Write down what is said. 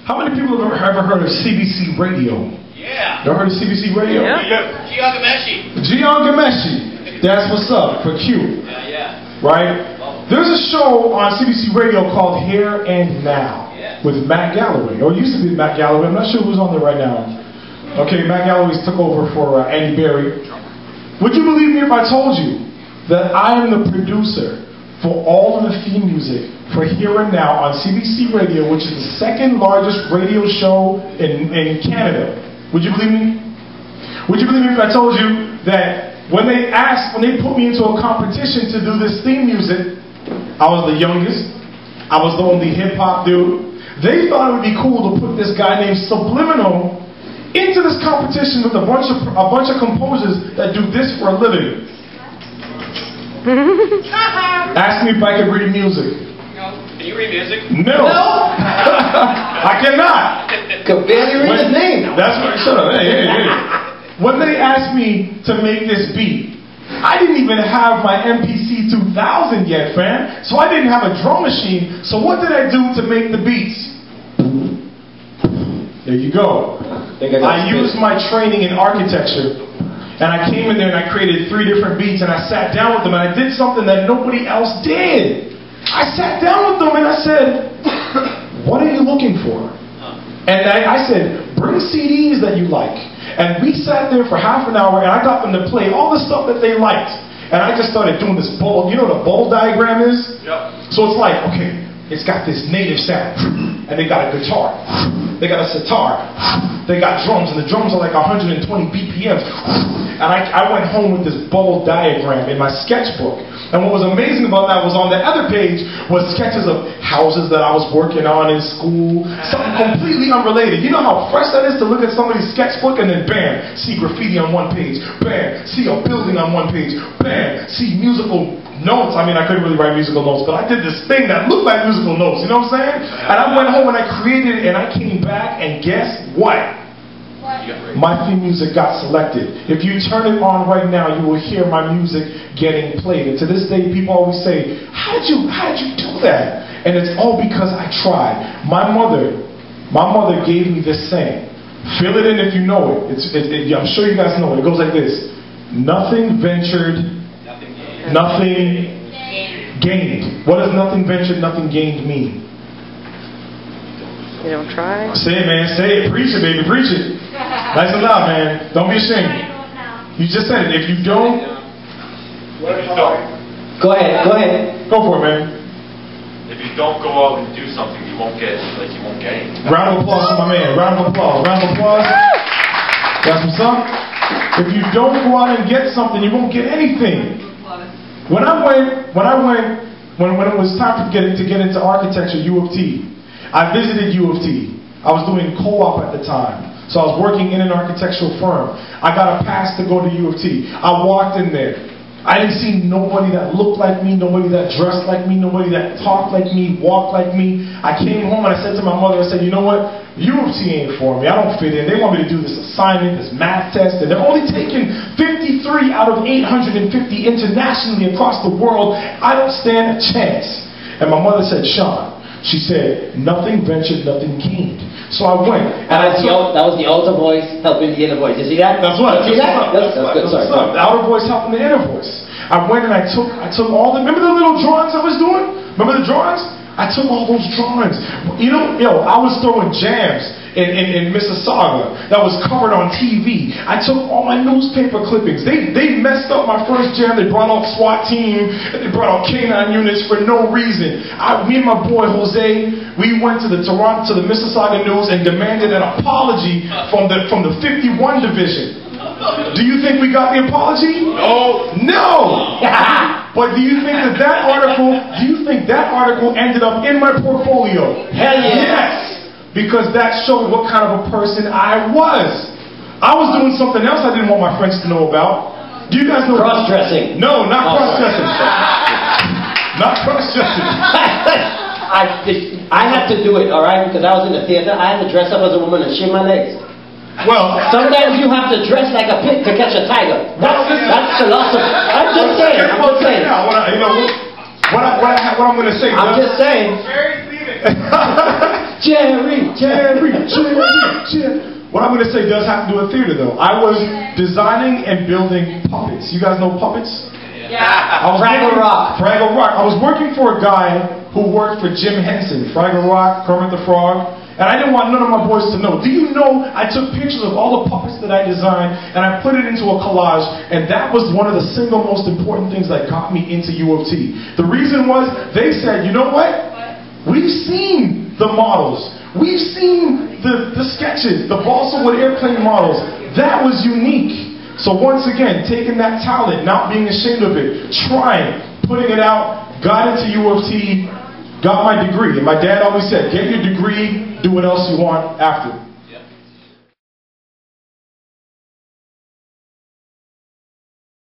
How many people have ever heard of CBC Radio? Yeah. You ever heard of CBC Radio? Yeah. Giangameshi. That's what's up for Q. Yeah. Right? There's a show on CBC Radio called Here and Now with Matt Galloway. Or it used to be Matt Galloway. I'm not sure who's on there right now. Okay, Matt Galloway's took over for Andy Berry. Would you believe me if I told you that I am the producer for all of the theme music for Here and Now on CBC Radio, which is the second largest radio show in Canada? Would you believe me? Would you believe me if I told you that when they put me into a competition to do this theme music, I was the youngest, I was the only hip-hop dude. They thought it would be cool to put this guy named Subliminal into this competition with a bunch of composers that do this for a living. Ask me if I can read music. No. Can you read music? No. I cannot. Could barely read his name. That's what. Shut up. Hey. When they asked me to make this beat, I didn't even have my MPC 2000 yet, fam. So I didn't have a drum machine. So what did I do to make the beats? There you go. I used my training in architecture. And I came in there and I created 3 different beats and I sat down with them and I did something that nobody else did. I sat down with them and I said, what are you looking for? And I said, bring CDs that you like. And we sat there for half an hour and I got them to play all the stuff that they liked. And I just started doing this bowl. You know what a bowl diagram is? Yep. So it's like, okay, it's got this native sound. And they got a guitar. They got a sitar. They got drums, and the drums are like 120 BPMs. And I went home with this bowl diagram in my sketchbook. And what was amazing about that was on the other page was sketches of houses that I was working on in school. Something completely unrelated. You know how fresh that is to look at somebody's sketchbook and then bam, see graffiti on one page. Bam, see a building on one page. Bam, see musical notes. I mean, I couldn't really write musical notes, but I did this thing that looked like musical notes. You know what I'm saying? And I went home and I created it and I came back and guess what? My theme music got selected. If you turn it on right now, you will hear my music getting played. And to this day, people always say, how did you do that? And it's all because I tried. My mother gave me this saying. Fill it in if you know it. I'm sure you guys know it. It goes like this. Nothing ventured, nothing gained. What does nothing ventured, nothing gained mean? You don't try? Say it, man. Say it. Preach it, baby. Preach it. Nice and loud, man. Don't be ashamed. You just said it. If you don't... Go ahead. Go for it, man. If you don't go out and do something, you won't get anything. Round of applause for my man. Round of applause. Round of applause. That's what's up. If you don't go out and get something, you won't get anything. When it was time to get into architecture, U of T, I visited U of T. I was doing co-op at the time. So I was working in an architectural firm. I got a pass to go to U of T. I walked in there. I didn't see nobody that looked like me, nobody that dressed like me, nobody that talked like me, walked like me. I came home and I said to my mother, I said, you know what? U of T ain't for me. I don't fit in. They want me to do this assignment, this math test, and they're only taking 53 out of 850 internationally across the world. I don't stand a chance. And my mother said, Sean, she said, nothing ventured, nothing gained. So I went. And that was the outer voice helping the inner voice. You see that? That's what. See that? That's good. Sorry. The outer voice helping the inner voice. I went and I took all the, remember the little drawings I was doing? Remember the drawings? I took all those drawings. You know, I was throwing jams in Mississauga that was covered on TV. I took all my newspaper clippings. They messed up my first jam. They brought out SWAT team. They brought out K9 units for no reason. Me and my boy Jose, we went to the Mississauga News and demanded an apology from the 51 division. Do you think we got the apology? No. But do you think that article ended up in my portfolio? Hell yeah. Yes. Because that showed what kind of a person I was. I was doing something else I didn't want my friends to know about. Do you guys know? Cross-dressing. No, not cross-dressing. Not cross-dressing. I had to do it, all right, because I was in the theater. I had to dress up as a woman and shave my legs. Well, sometimes you have to dress like a pig to catch a tiger. That's philosophy. I'm just saying. What I'm going to say. I'm just saying. Jerry. What I'm going to say does have to do with theater, though. I was designing and building puppets. You guys know puppets? Yeah. Fraggle Rock. Fraggle Rock. I was working for a guy who worked for Jim Henson, Fraggle Rock, Kermit the Frog, and I didn't want none of my boys to know. Do you know I took pictures of all the puppets that I designed and I put it into a collage, and that was one of the single most important things that got me into U of T. The reason was they said, you know what? We've seen the models. We've seen the sketches, the balsa wood airplane models. That was unique. So once again, taking that talent, not being ashamed of it, trying, putting it out, got into U of T, got my degree. And my dad always said, get your degree, do what else you want after.